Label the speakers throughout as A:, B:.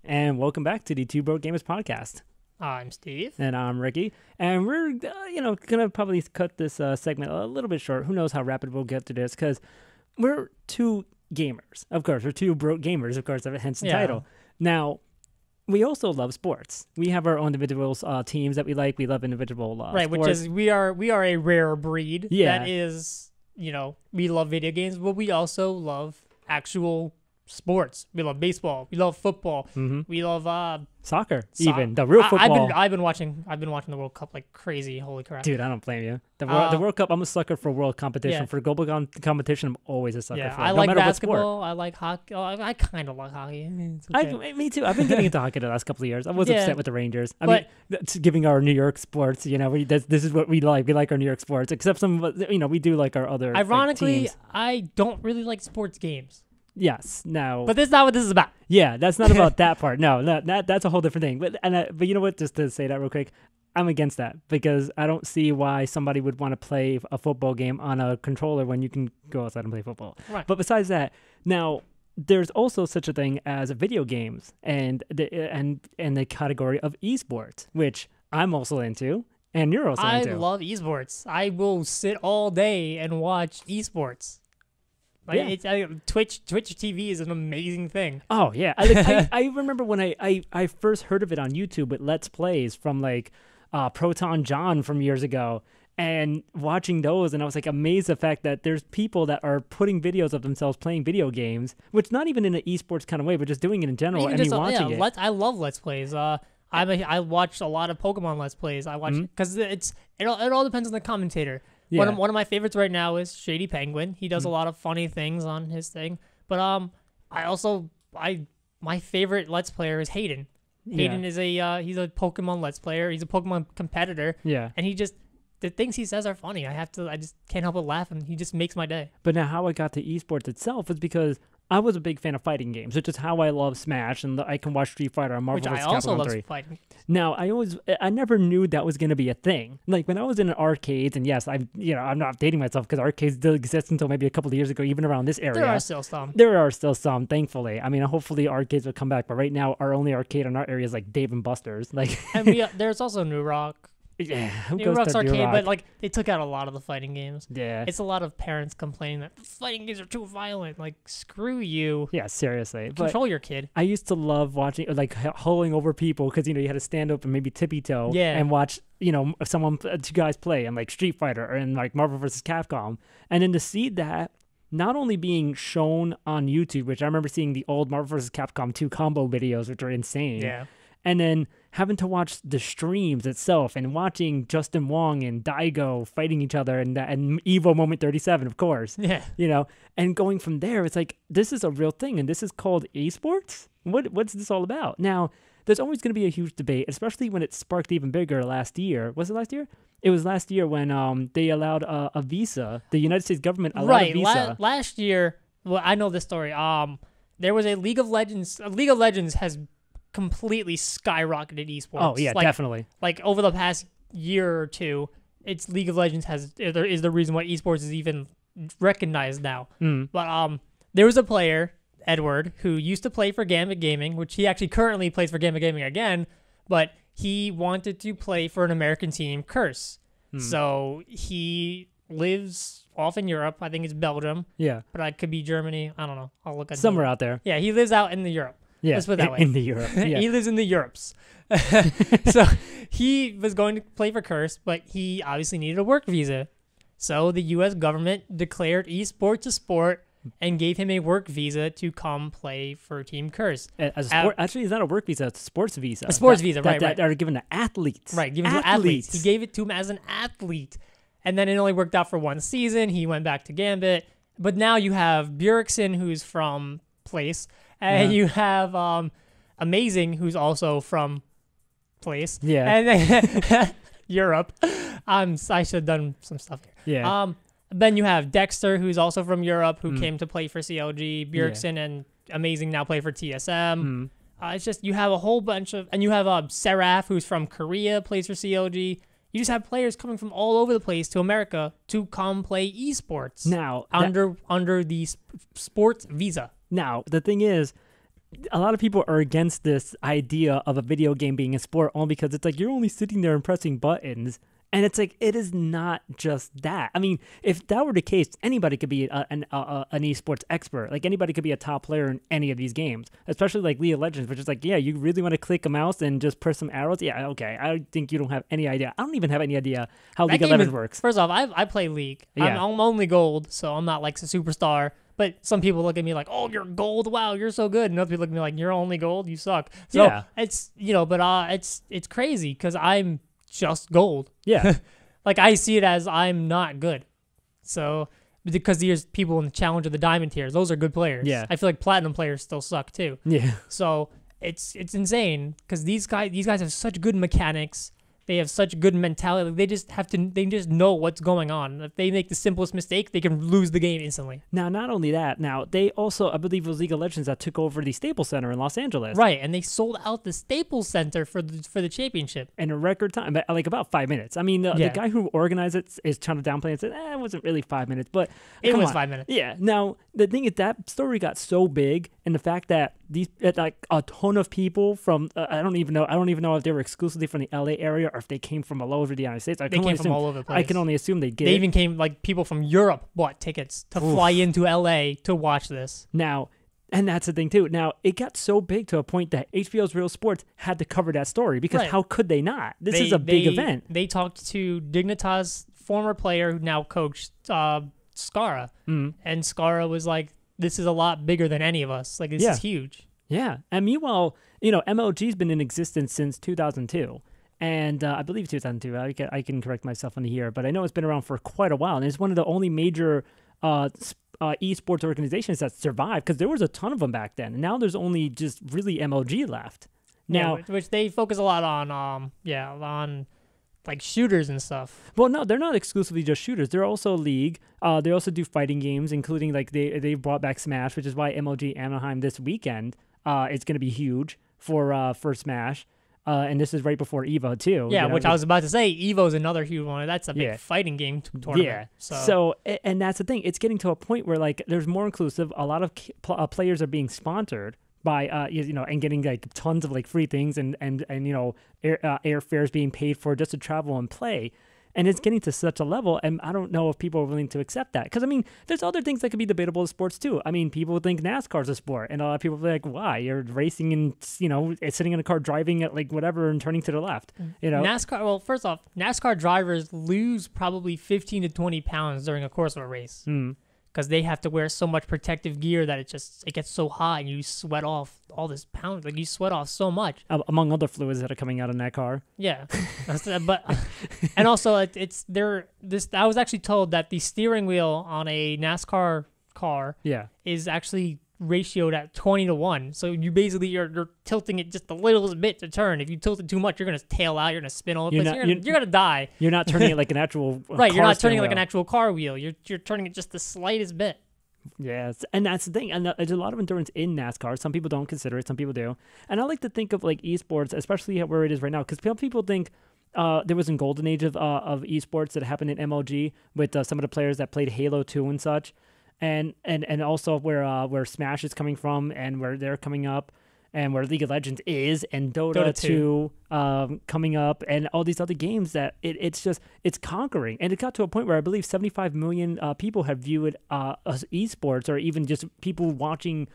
A: and welcome back to the Two Broke Gamers podcast.
B: I'm Steve.
A: And I'm Ricky, and we're, gonna probably cut this segment a little bit short. Who knows how rapid we'll get to this, because we're two gamers. Of course, we're two broke gamers, of course, hence the title. Now, we also love sports. We have our own individual teams that we like. We love individual
B: right,
A: sports.
B: Which is, we are a rare breed.
A: Yeah.
B: That is, we love video games, but we also love actual sports. We love baseball. We love football.
A: Mm-hmm.
B: We love
A: soccer, even the real football.
B: I've been watching the World Cup like crazy. Holy crap,
A: dude! I don't blame you. The World Cup. I'm a sucker for world competition.
B: Yeah.
A: For global competition, I'm always a sucker for.
B: I
A: no
B: like
A: matter
B: basketball. I like hockey. Oh, I kind of like hockey. I mean, it's okay.
A: Me too. I've been getting into hockey the last couple of years. I was upset with the Rangers. I
B: but,
A: mean, giving our New York sports. This is what we like. We like our New York sports. Except some, we do like our other.
B: Ironically,
A: teams.
B: I don't really like sports games.
A: Yes. No.
B: But that's not what this is about.
A: Yeah, that's not about that part. No, that's a whole different thing. But you know what? Just to say that real quick, I'm against that because I don't see why somebody would want to play a football game on a controller when you can go outside and play football.
B: Right.
A: But besides that, now there's also such a thing as video games and the category of esports, which I'm also into, and you're also into.
B: I love esports. I will sit all day and watch esports. Twitch TV is an amazing thing.
A: Oh yeah, I remember when I first heard of it on YouTube with Let's Plays from Proton John from years ago, and watching those, and I was like amazed the fact that there's people that are putting videos of themselves playing video games, which not even in an esports kind of way, but just doing it in general and watching it.
B: I love Let's Plays. I watched a lot of Pokemon Let's Plays. I watch because it all depends on the commentator. Yeah. One of my favorites right now is Shady Penguin. He does a lot of funny things on his thing. But my favorite Let's Player is Hayden. Hayden is he's a Pokemon Let's Player. He's a Pokemon competitor.
A: Yeah.
B: And the things he says are funny. I just can't help but laugh, and he just makes my day.
A: But now how I got to esports itself is because I was a big fan of fighting games, which is how I love Smash, and I can watch Street Fighter and Marvel vs. Capcom 3. Which I also love fighting. Now, I never knew that was going to be a thing. Like, when I was in arcades, and yes, I'm not dating myself because arcades still exist until maybe a couple of years ago, even around this area. There are still some, thankfully. I mean, hopefully arcades will come back, but right now, our only arcade in our area is like Dave & Buster's.
B: And there's also New Rock.
A: Yeah,
B: New Rock's arcade, but they took out a lot of the fighting games.
A: Yeah, it's
B: a lot of parents complaining that fighting games are too violent. Like, screw you.
A: Yeah, seriously.
B: Control your kid.
A: I used to love watching, holding over people because you had to stand up and maybe tippy toe and watch two guys play and Street Fighter and Marvel vs. Capcom, and then to see that not only being shown on YouTube, which I remember seeing the old Marvel vs. Capcom 2 combo videos, which are insane.
B: Yeah.
A: And then having to watch the streams itself and watching Justin Wong and Daigo fighting each other and Evo Moment 37, of course.
B: Yeah.
A: And going from there, it's like, this is a real thing, and this is called esports? What's this all about? Now, there's always going to be a huge debate, especially when it sparked even bigger last year. Was it last year? It was last year when they allowed a visa. The United States government allowed a visa.
B: Last year, well, I know this story. There was a League of Legends. League of Legends has completely skyrocketed esports.
A: Oh yeah, definitely.
B: Over the past year or two, it's League of Legends is the reason why esports is even recognized now. But there was a player, Edward, who used to play for Gambit Gaming, which he actually currently plays for Gambit Gaming again, but he wanted to play for an American team, Curse. So he lives off in Europe. I think it's Belgium.
A: Yeah.
B: But it could be Germany. I don't know. I'll look at
A: somewhere out there.
B: Yeah, he lives out in the Europe.
A: Yeah,
B: let's put it that way.
A: In the Europe. Yeah.
B: He lives in the Europes. So he was going to play for Curse, but he obviously needed a work visa. So the U.S. government declared esports a sport and gave him a work visa to come play for Team Curse.
A: Actually, it's not a work visa; it's a sports visa.
B: A sports visa, right?
A: That are given to athletes.
B: Right, given to athletes. He gave it to him as an athlete, and then it only worked out for one season. He went back to Gambit, but now you have Bjergsen, who's from Place. And you have Amazing, who's also from Place. Yeah. And then Europe. I should have done some stuff here.
A: Yeah.
B: Then you have Dexter, who's also from Europe, who came to play for CLG. Bjergsen and Amazing now play for TSM. It's just, you have a whole bunch of, and you have Seraph, who's from Korea, plays for CLG. You just have players coming from all over the place to America to come play esports.
A: Now,
B: under the sports visa.
A: Now, the thing is, a lot of people are against this idea of a video game being a sport only because it's like you're only sitting there and pressing buttons. And it's like, it is not just that. I mean, if that were the case, anybody could be an esports expert. Like, anybody could be a top player in any of these games, especially like League of Legends, which is like, yeah, you really want to click a mouse and just press some arrows? Yeah, okay. I think you don't have any idea. I don't even have any idea how League of Legends works.
B: First off, I play League. Yeah. I'm only gold, so I'm not like a superstar. But some people look at me like, oh, you're gold. Wow, you're so good. And other people look at me like, you're only gold. You suck. So yeah. It's, but it's crazy because I'm just gold.
A: Yeah.
B: Like, I see it as I'm not good. So, because there's people in the challenge of the diamond tiers, those are good players.
A: Yeah.
B: I feel like platinum players still suck too.
A: Yeah.
B: So, it's insane because these guys have such good mechanics. They have such good mentality. They just know what's going on. If they make the simplest mistake, they can lose the game instantly.
A: Now, not only that, they also, I believe it was League of Legends that took over the Staples Center in Los Angeles.
B: Right, and they sold out the Staples Center for the championship.
A: In a record time, like about 5 minutes. I mean, the guy who organized it is trying to downplay it and said, it wasn't really 5 minutes, but
B: it was 5 minutes.
A: Yeah. Now, the thing is that story got so big, and the fact that like a ton of people from I don't even know if they were exclusively from the LA area or if they came from all over the United States.
B: They came from all over the place.
A: I can only assume they did.
B: They even came, like, people from Europe bought tickets to fly into LA to watch this.
A: Now, and that's the thing too. Now, it got so big to a point that HBO's Real Sports had to cover that story because how could they not? This is a big event.
B: They talked to Dignitas' former player who now coached Scara, and Scara was like, "This is a lot bigger than any of us. Like, this is huge."
A: Yeah, and meanwhile, MLG's been in existence since 2002, and I believe 2002. I can correct myself on the year, but I know it's been around for quite a while, and it's one of the only major esports organizations that survived because there was a ton of them back then, and now there's only just really MLG left. Now,
B: which they focus a lot on, on like shooters and stuff.
A: Well, no, they're not exclusively just shooters. They're also a league. They also do fighting games, including like they brought back Smash, which is why MLG Anaheim this weekend it's going to be huge for Smash. And this is right before Evo too.
B: Yeah, which I was about to say. Evo's another huge one. That's a big fighting game tournament.
A: Yeah. So and that's the thing. It's getting to a point where like there's more inclusive. A lot of players are being sponsored by and getting like tons of like free things and airfares being paid for just to travel and play. And it's getting to such a level, and I don't know if people are willing to accept that. Because, I mean, there's other things that could be debatable in sports, too. I mean, people think NASCAR's a sport, and a lot of people are like, why? You're racing and, sitting in a car driving at, like, whatever and turning to the left,
B: NASCAR, well, first off, NASCAR drivers lose probably 15 to 20 pounds during a course of a race. Because they have to wear so much protective gear that it gets so hot and you sweat off all this pound. Like, you sweat off so much.
A: Among other fluids that are coming out in that car.
B: Yeah. But and also I was actually told that the steering wheel on a NASCAR car is actually ratioed at 20-1. So you basically you're tilting it just a little bit to turn. If you tilt it too much, you're gonna tail out. You're gonna spin all over the place. You're gonna die.
A: You're not turning it like an actual
B: right. You're not turning it like an actual car wheel. You're turning it just the slightest bit.
A: Yes, and that's the thing. And there's a lot of endurance in NASCAR. Some people don't consider it. Some people do. And I like to think of like esports, especially where it is right now, because people think there was a golden age of esports that happened in MLG with some of the players that played Halo 2 and such. And also where Smash is coming from and where they're coming up and where League of Legends is and Dota 2 coming up and all these other games that it's conquering. And it got to a point where I believe 75 million people have viewed esports or even just people watching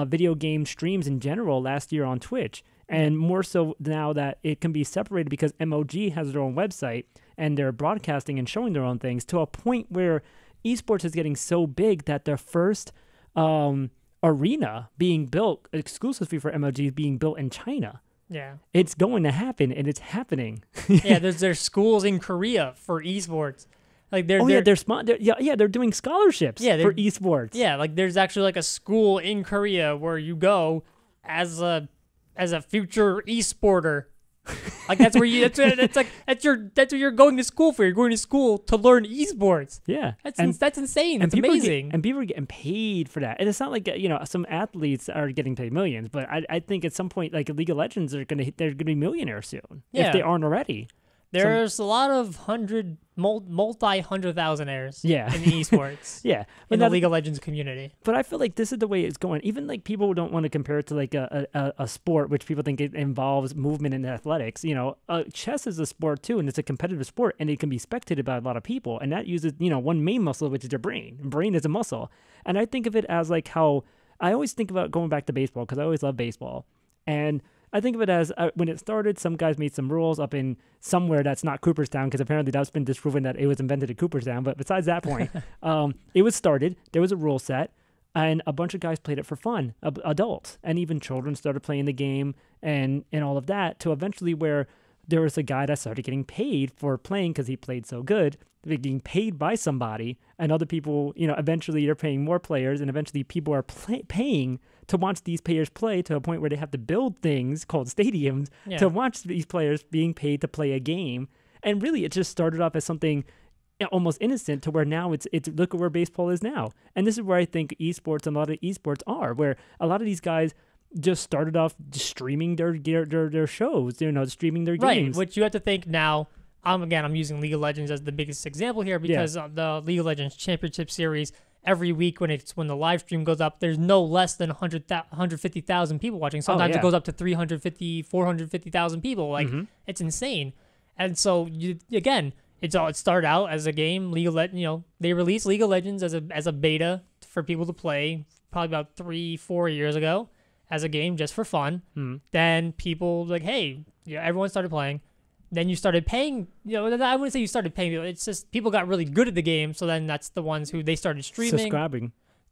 A: video game streams in general last year on Twitch. And more so now that it can be separated because MLG has their own website and they're broadcasting and showing their own things to a point where esports is getting so big that their first arena being built exclusively for MLG is being built in China.
B: Yeah.
A: It's going to happen, and it's happening.
B: Yeah, there's schools in Korea for esports. Like they're doing scholarships for esports. Yeah, like there's actually like a school in Korea where you go as a future esporter. Like that's where that's what you're going to school for. You're going to school to learn esports.
A: Yeah,
B: that's insane. It's amazing.
A: And people are getting paid for that. And it's not like some athletes are getting paid millions, but I think at some point like League of Legends they're gonna be millionaires soon if they aren't already.
B: There's a lot of multi-hundred-thousandaires
A: yeah.
B: in the esports.
A: Yeah.
B: In the League of Legends community.
A: But I feel like this is the way it's going. Even like people don't want to compare it to like a sport, which people think it involves movement and athletics. You know, chess is a sport too, and it's a competitive sport, and it can be spectated by a lot of people. And that uses, you know, one main muscle, which is your brain. Brain is a muscle. And I think of it as like how I always think about going back to baseball, because I always love baseball. And I think of it as when it started, some guys made some rules up in somewhere that's not Cooperstown, because apparently that's been disproven that it was invented at Cooperstown. But besides that point, it was started. There was a rule set, and a bunch of guys played it for fun, adults, and even children started playing the game and all of that, to eventually where there was a guy that started getting paid for playing because he played so good. They're getting paid by somebody, and other people, you know, eventually they're paying more players, and eventually people are paying to watch these players play, to a point where they have to build things called stadiums to watch these players being paid to play a game. And really, it just started off as something almost innocent, to where now it's look at where baseball is now. And this is where I think esports and a lot of esports are, where a lot of these guys just started off streaming their shows, you know, streaming their games.
B: Right, which you have to think now. I'm using League of Legends as the biggest example here, because the League of Legends Championship Series, every week when the live stream goes up, there's no less than 150,000 people watching. Sometimes it goes up to 350, 450,000 people. Like, it's insane. And so it started out as a game. They released League of Legends as a beta for people to play probably about 3-4 years ago as a game just for fun. Then people everyone started playing. Then you started paying, I wouldn't say you started paying people. It's just people got really good at the game. So then that's the ones who they started streaming.
A: Subscribing.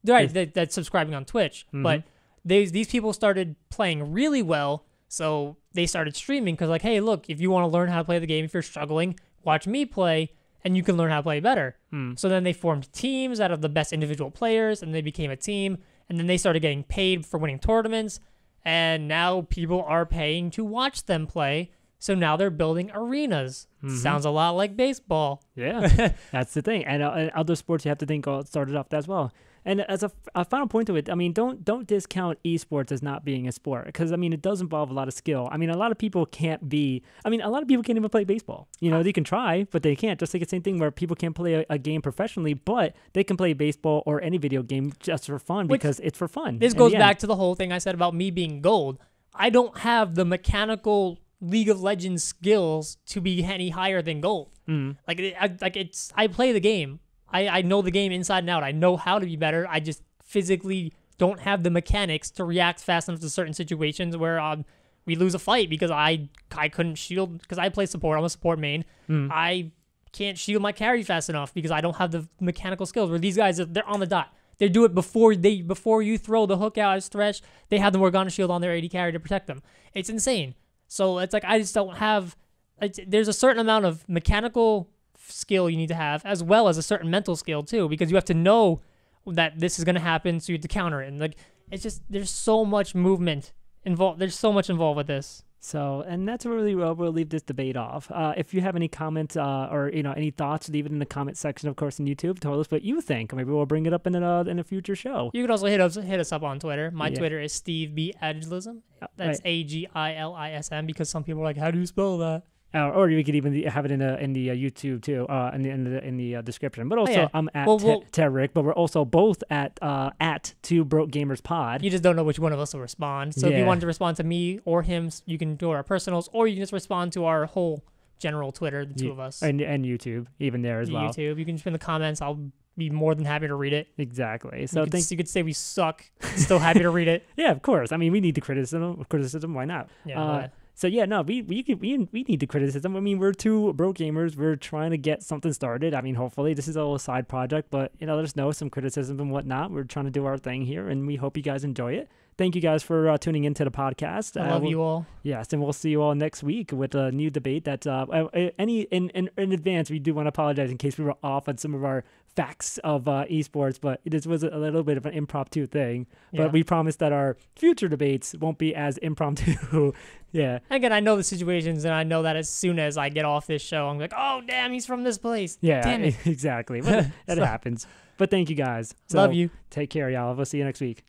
B: Right, that's subscribing on Twitch. But these people started playing really well. So they started streaming because like, hey, look, if you want to learn how to play the game, if you're struggling, watch me play and you can learn how to play better. So then they formed teams out of the best individual players, and they became a team. And then they started getting paid for winning tournaments. And now people are paying to watch them play. So now they're building arenas. Sounds a lot like baseball.
A: Yeah, that's the thing. And other sports, you have to think started off that as well. And as a final point to it, I mean, don't discount esports as not being a sport, because I mean, it does involve a lot of skill. I mean, a lot of people can't even play baseball. You know, they can try, but they can't. Just like the same thing where people can't play a game professionally, but they can play baseball or any video game just for fun, because it's for fun.
B: This goes back to the whole thing I said about me being gold. I don't have the mechanical League of Legends skills to be any higher than gold. I play the game. I know the game inside and out. I know how to be better. I just physically don't have the mechanics to react fast enough to certain situations where we lose a fight because I couldn't shield, because I play support. I'm a support main. I can't shield my carry fast enough because I don't have the mechanical skills, where these guys, they're on the dot. They do it before you throw the hook out as stretch. They have the Morgana shield on their AD carry to protect them. It's insane. So it's like, I just don't have, there's a certain amount of mechanical skill you need to have, as well as a certain mental skill too, because you have to know that this is going to happen, so you have to counter it. And like, it's just, there's so much movement involved. There's so much involved with this.
A: So, and that's really where we'll leave this debate off. If you have any comments or any thoughts, leave it in the comment section, of course, on YouTube. Tell us what you think. Maybe we'll bring it up in a future show.
B: You can also hit us up on Twitter. My Twitter is Steve B. Agilism. That's Agilism, because some people are like, how do you spell that?
A: Or you could even have it in the YouTube too, in the description. But also, I'm at Terrick, but we're also both at Two Broke Gamers Pod.
B: You just don't know which one of us will respond. So if you want to respond to me or him, you can do our personals, or you can just respond to our whole general Twitter, the two of us,
A: and YouTube, even there as well.
B: YouTube, you can just in the comments. I'll be more than happy to read it.
A: Exactly. So
B: you could say we suck. Still happy to read it.
A: Yeah, of course. I mean, we need the criticism. Why not?
B: Yeah.
A: So yeah, no, we need the criticism. I mean, we're two broke gamers. We're trying to get something started. I mean, hopefully this is a little side project, but let us know some criticism and whatnot. We're trying to do our thing here, and we hope you guys enjoy it. Thank you guys for tuning into the podcast.
B: I love you all.
A: Yes, and we'll see you all next week with a new debate. That in advance, we do want to apologize in case we were off on some of our facts of esports, but this was a little bit of an impromptu thing. Yeah. But we promise that our future debates won't be as impromptu. Yeah.
B: Again, I know the situations, and I know that as soon as I get off this show, I'm like, oh, damn, he's from this place.
A: Yeah,
B: damn it.
A: Exactly. But that happens. But thank you guys.
B: Love you.
A: Take care, y'all. We'll see you next week.